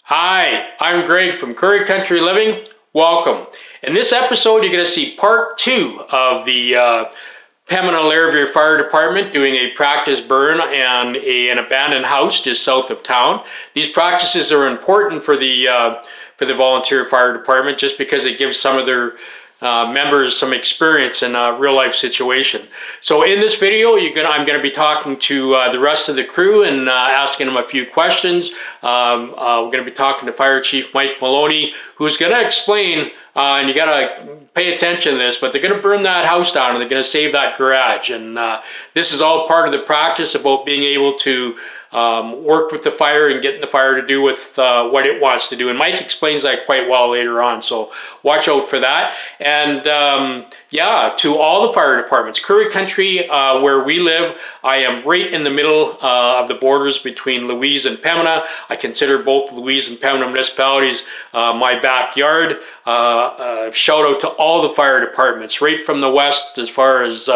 Hi, I'm Greg from Curry Country Living. Welcome. In this episode, you're going to see part 2 of the Pembina Fire Department doing a practice burn on an abandoned house just south of town. These practices are important for the volunteer fire department just because it gives some of their members some experience in a real life situation. So in this video, I'm going to be talking to the rest of the crew and asking them a few questions. We're going to be talking to Fire Chief Mike Maloney, who's going to explain, and you got to pay attention to this, but they're going to burn that house down and they're going to save that garage. And this is all part of the practice about being able to work with the fire and getting the fire to do with what it wants to do. And Mike explains that quite well later on, so watch out for that. And yeah, to all the fire departments, Curry Country, where we live, I am right in the middle of the borders between Louise and Pembina. I consider both Louise and Pembina municipalities my backyard. Shout out to all the fire departments, right from the west as far as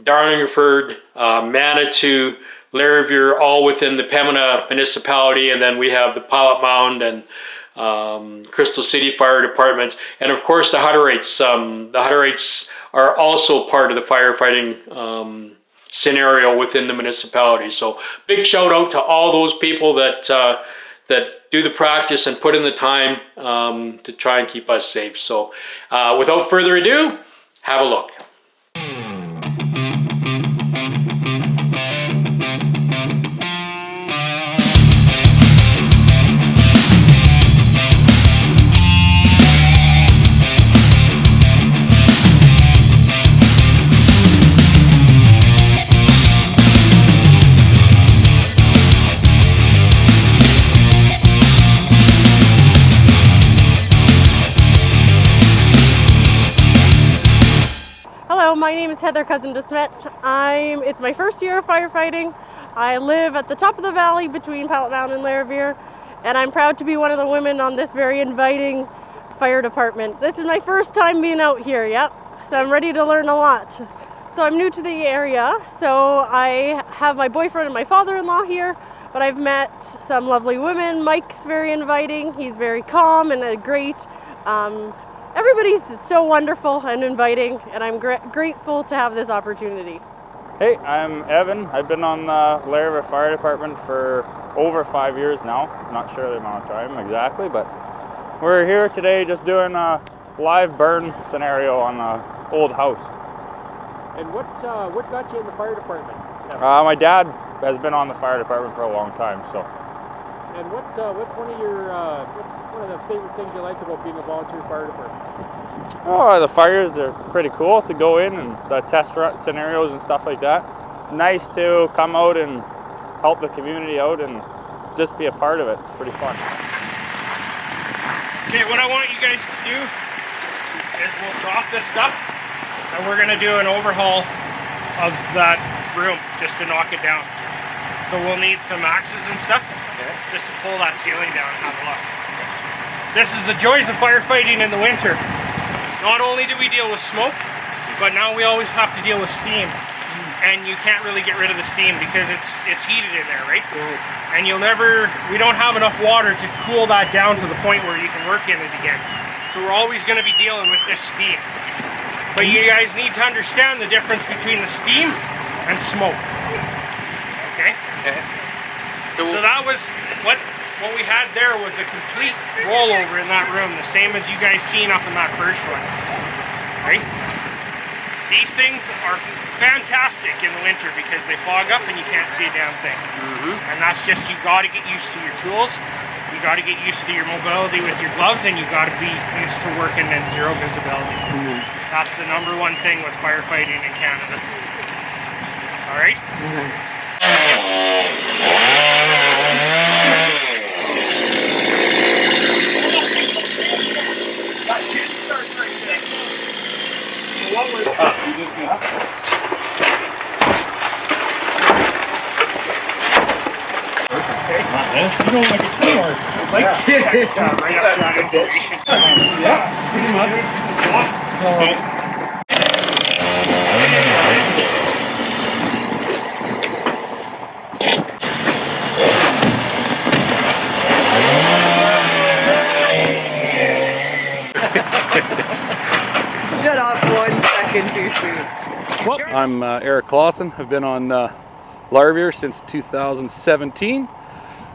Darlingford, Manitou, Riviere, all within the Pembina municipality, and then we have the Pilot Mound and Crystal City fire departments, and of course the Hutterites. The Hutterites are also part of the firefighting scenario within the municipality. So big shout out to all those people that do the practice and put in the time to try and keep us safe. So without further ado, have a look. My name is Heather Cousin DeSmet. It's my first year of firefighting. I live at the top of the valley between Pilot Mountain and Riviere, and I'm proud to be one of the women on this very inviting fire department. This is my first time being out here, so I'm ready to learn a lot. So I'm new to the area, so I have my boyfriend and my father-in-law here, but I've met some lovely women. Mike's very inviting. He's very calm and great. Everybody's so wonderful and inviting, and I'm grateful to have this opportunity. Hey, I'm Evan. I've been on the Riviere Fire Department for over 5 years now. Not sure the amount of time exactly, but we're here today just doing a live burn scenario on an old house. And what got you in the fire department? My dad has been on the fire department for a long time, so. And what's one of the favorite things you like about being a volunteer fire department? Oh, the fires are pretty cool to go in and the test scenarios and stuff like that. It's nice to come out and help the community out and just be a part of it. It's pretty fun. Okay, what I want you guys to do is we'll drop this stuff and we're going to do an overhaul of that room just to knock it down. So we'll need some axes and stuff just to pull that ceiling down and have a look. This is the joys of firefighting in the winter. Not only do we deal with smoke, but now we always have to deal with steam. And you can't really get rid of the steam because it's heated in there, right? And we don't have enough water to cool that down to the point where you can work in it again. So we're always going to be dealing with this steam. But you guys need to understand the difference between the steam and smoke. Okay? Okay. So that was what we had there was a complete rollover in that room, the same as you guys seen up in that first one. Right? These things are fantastic in the winter because they fog up and you can't see a damn thing. And that's just, you got to get used to your tools, you got to get used to your mobility with your gloves, and you got to be used to working in zero visibility. That's the number one thing with firefighting in Canada. Alright? You know, like a 2 hours. It's like right up to that insulation. Yeah, pretty much. Okay. introduce you. I'm Eric Clausen. I've been on Riviere since 2017.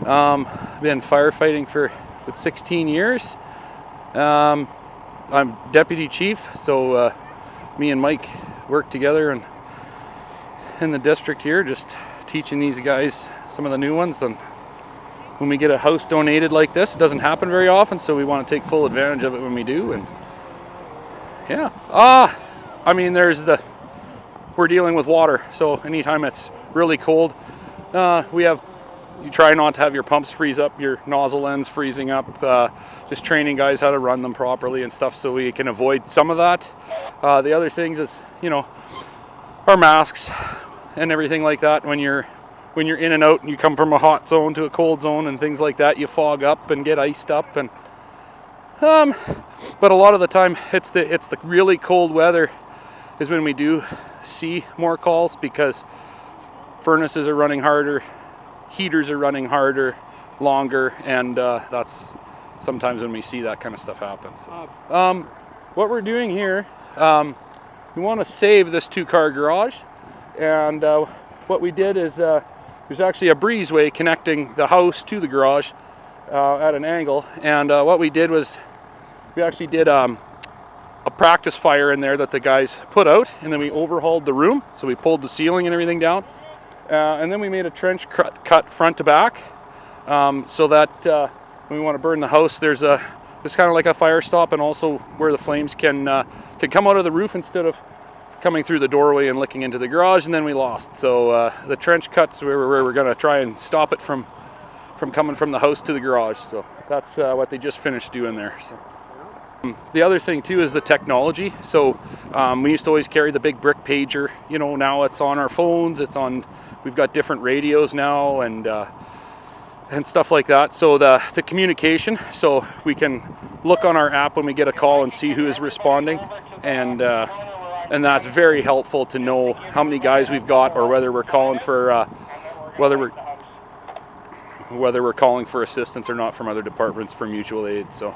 Been firefighting for 16 years. I'm deputy chief, so me and Mike work together in the district here, just teaching these guys some of the new ones. And when we get a house donated like this, it doesn't happen very often, so we want to take full advantage of it when we do. And yeah, I mean, we're dealing with water, so anytime it's really cold, you try not to have your pumps freeze up, your nozzle ends freezing up, just training guys how to run them properly and stuff, so we can avoid some of that. The other things is, our masks and everything like that. When you're in and out and you come from a hot zone to a cold zone and things like that, you fog up and get iced up. And but a lot of the time it's the really cold weather is when we do see more calls, because furnaces are running harder, heaters are running harder, longer, and that's sometimes when we see that kind of stuff happen. So, what we're doing here, we want to save this 2-car garage, and what we did is there's actually a breezeway connecting the house to the garage at an angle, and what we did was we actually did a practice fire in there that the guys put out, and then we overhauled the room, so we pulled the ceiling and everything down, and then we made a trench cut front to back, so that when we want to burn the house, there's kind of like a fire stop, and also where the flames can come out of the roof instead of coming through the doorway and licking into the garage. And then we lost. So the trench cuts where we're going to try and stop it from coming from the house to the garage. So that's what they just finished doing there. So. The other thing too is the technology. So we used to always carry the big brick pager. Now it's on our phones. We've got different radios now and stuff like that. So the communication. So we can look on our app when we get a call and see who is responding, and that's very helpful to know how many guys we've got, or whether we're calling for whether we're calling for assistance or not from other departments for mutual aid. So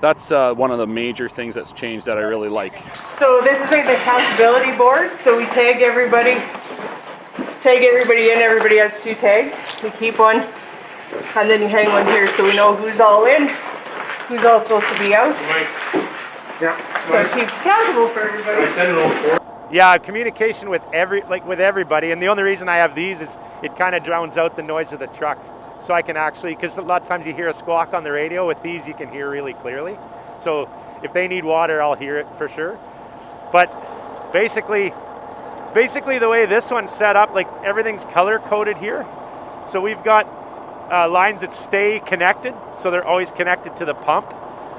that's one of the major things that's changed that I really like. So this is like the accountability board. So we tag everybody in. Everybody has 2 tags. We keep one, and then you hang one here, so we know who's all in, who's all supposed to be out. Yeah. So it keeps accountable for everybody. Yeah, communication with everybody, and the only reason I have these is it kind of drowns out the noise of the truck. So I can actually, because a lot of times you hear a squawk on the radio, with these you can hear really clearly. So if they need water, I'll hear it for sure. But basically the way this one's set up, like everything's color coded here. So we've got lines that stay connected, so they're always connected to the pump.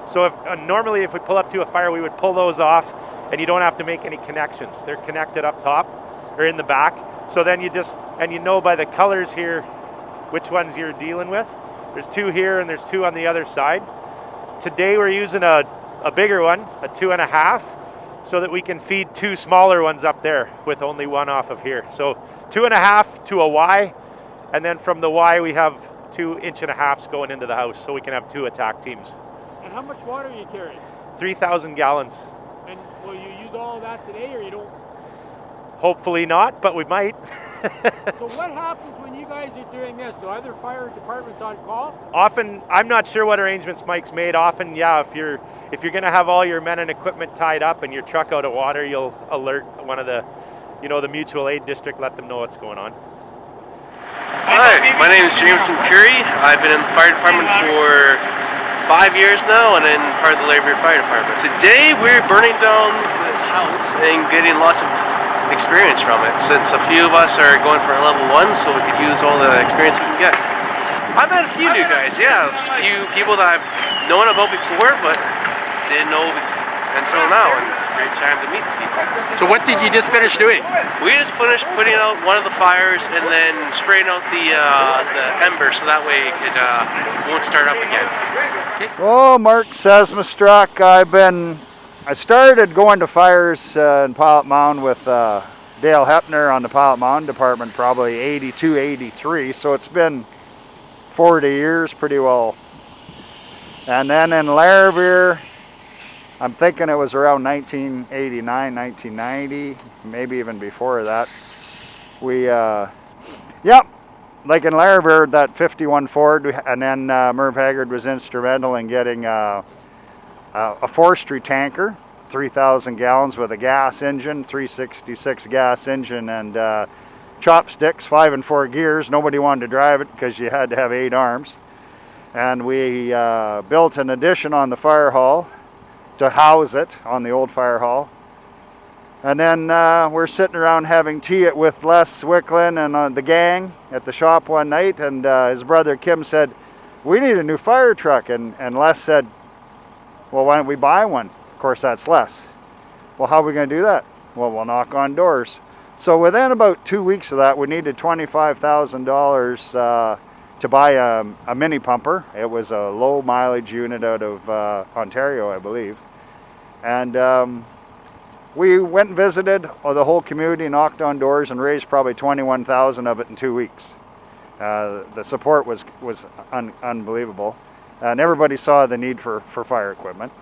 So normally if we pull up to a fire, we would pull those off, and you don't have to make any connections. They're connected up top or in the back. So then you know by the colors here which ones you're dealing with. There's 2 here and there's 2 on the other side. Today we're using a bigger one, a 2.5, so that we can feed 2 smaller ones up there with only 1 off of here. So 2.5 to a Y, and then from the Y we have 2 1.5 going into the house, so we can have 2 attack teams. And how much water are you carrying? 3,000 gallons. And will you use all of that today, or you don't? Hopefully not, but we might. So what happens when you guys are doing this? Do other fire departments on call? Often, I'm not sure what arrangements Mike's made. Often, yeah, if you're going to have all your men and equipment tied up and your truck out of water, you'll alert one of the mutual aid district, let them know what's going on. Hi, my name is Jameson Curry. I've been in the fire department for 5 years now, and then part of the Riviere Fire Department. Today we're burning down this house and getting lots of experience from it, since a few of us are going for a level 1, so we could use all the experience we can get. I've met a few new guys, yeah, a few people that I've known about before, but didn't know until now, and it's a great time to meet people. So what did you just finish doing? We just finished putting out one of the fires and then spraying out the ember, so that way it won't start up again. Oh, Mark Sesmastruck. I started going to fires in Pilot Mound with Dale Hepner on the Pilot Mound Department probably 82, 83, so it's been 40 years pretty well. And then in Riviere, I'm thinking it was around 1989, 1990, maybe even before that. We, yep, like in Larivire, that 51 Ford, and then Merv Haggard was instrumental in getting a forestry tanker, 3,000 gallons with a gas engine, 366 gas engine, and chopsticks, 5 and 4 gears. Nobody wanted to drive it because you had to have 8 arms. And we built an addition on the fire hall to house it on the old fire hall. And then we're sitting around having tea with Les Wicklin and the gang at the shop one night, and his brother Kim said, "We need a new fire truck." And Les said, "Well, why don't we buy one?" Of course, that's Les. "Well, how are we going to do that?" "Well, we'll knock on doors." So within about 2 weeks of that, we needed $25,000 to buy a mini pumper. It was a low mileage unit out of Ontario, I believe. And we went and visited the whole community, knocked on doors, and raised probably $21,000 of it in 2 weeks. The support was unbelievable, and everybody saw the need for fire equipment.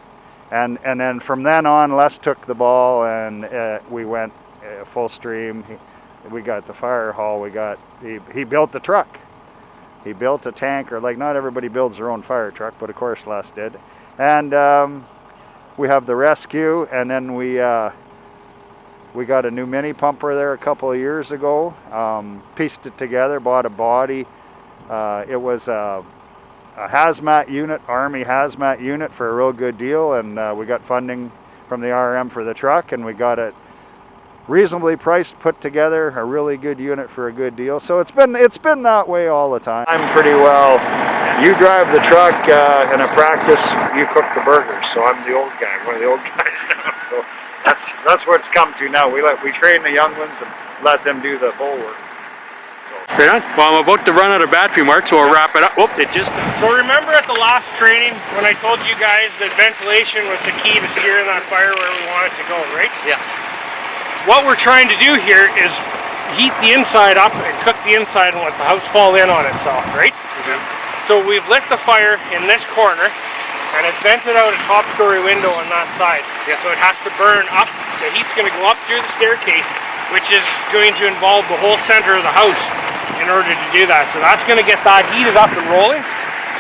And then from then on, Les took the ball, and we went full stream. We got the fire hall. He built the truck. He built a tanker. Like, not everybody builds their own fire truck, but of course Les did. And we have the rescue, and then we got a new mini pumper there a couple of years ago. Pieced it together, bought a body. It was a hazmat unit, Army hazmat unit, for a real good deal, and we got funding from the RM for the truck, and we got it reasonably priced, put together, a really good unit for a good deal. So it's been that way all the time. I'm pretty well. You drive the truck, and at practice you cook the burgers. So I'm the old guy, one of the old guys now. So that's what it's come to now. We train the young ones and let them do the bull work. Right on. Well, I'm about to run out of battery, Mark, so we'll wrap it up. Whoop, it just... So remember at the last training when I told you guys that ventilation was the key to steering that fire where we want it to go, right? Yeah. What we're trying to do here is heat the inside up and cook the inside and let the house fall in on itself, right? So we've lit the fire in this corner, and it's vented out a top story window on that side. Yeah. So it has to burn up. The heat's going to go up through the staircase, which is going to involve the whole center of the house in order to do that. So that's going to get that heated up and rolling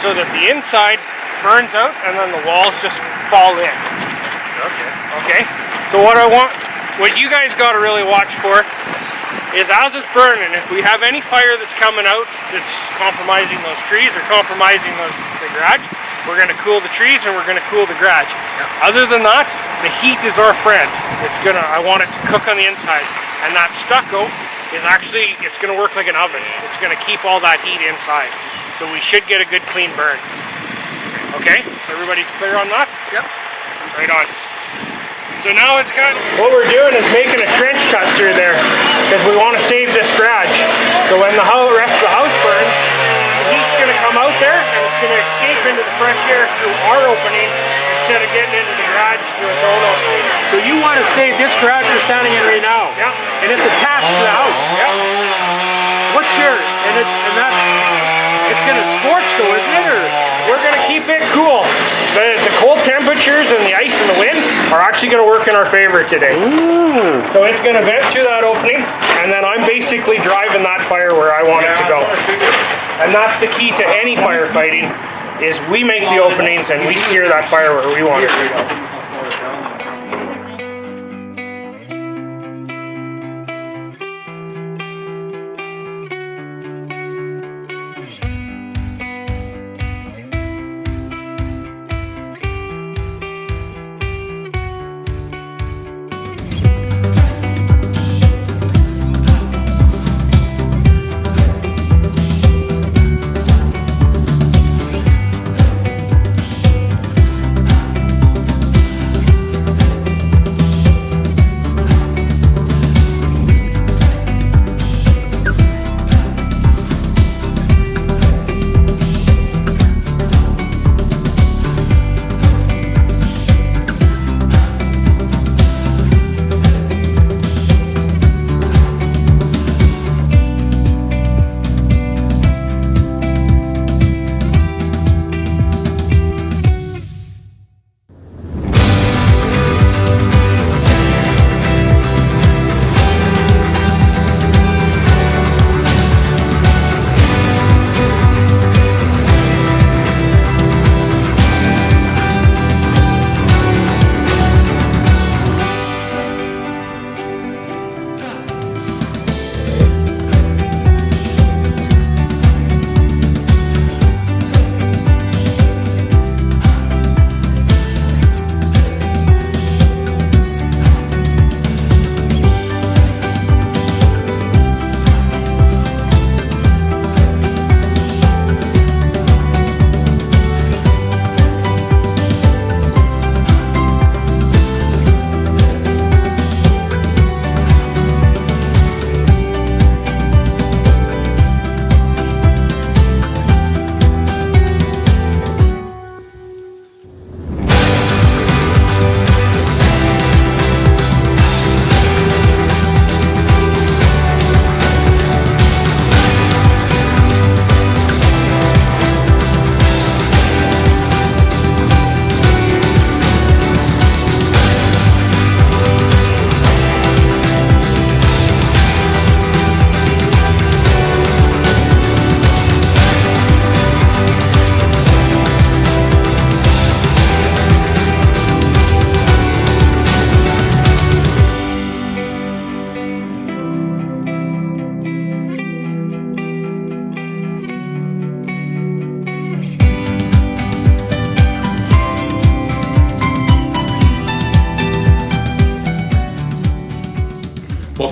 so that the inside burns out and then the walls just fall in. Okay? So what you guys got to really watch for is as it's burning, if we have any fire that's coming out that's compromising those trees or compromising the garage, we're going to cool the trees and we're going to cool the garage. Other than that, the heat is our friend. I want it to cook on the inside, and that stucco is actually, it's going to work like an oven. It's going to keep all that heat inside. So we should get a good clean burn. Okay? So everybody's clear on that? Yep. Right on. So now it's what we're doing is making a trench cut through there because we want to save this garage. So when the rest of the house burns, the heat's going to come out there and it's going to escape into the fresh air through our opening instead of getting into the garage through its own opening. So you want to save this garage you're standing in right now? Yeah. And it's attached to the house? Yeah. What's yours? It's going to scorch though, isn't it? Or? We're going to keep it cool. The cold temperatures and the ice and the wind are actually going to work in our favor today. Ooh. So it's going to vent through that opening, and then I'm basically driving that fire where I want it to go. And that's the key to any firefighting, is we make the openings and we steer that fire where we want it to go.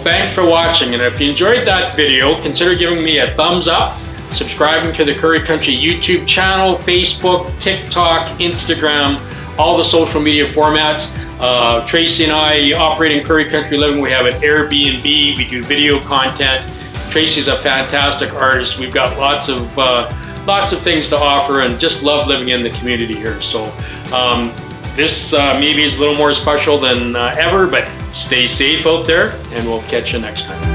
thanks for watching, and if you enjoyed that video, consider giving me a thumbs up, subscribing to the Curry Country YouTube channel, Facebook, TikTok, Instagram, all the social media formats. Tracy and I operate in Curry Country Living. We have an Airbnb. We do video content. Tracy's a fantastic artist. We've got lots of things to offer, and just love living in the community here. So this maybe is a little more special than ever, but stay safe out there, and we'll catch you next time.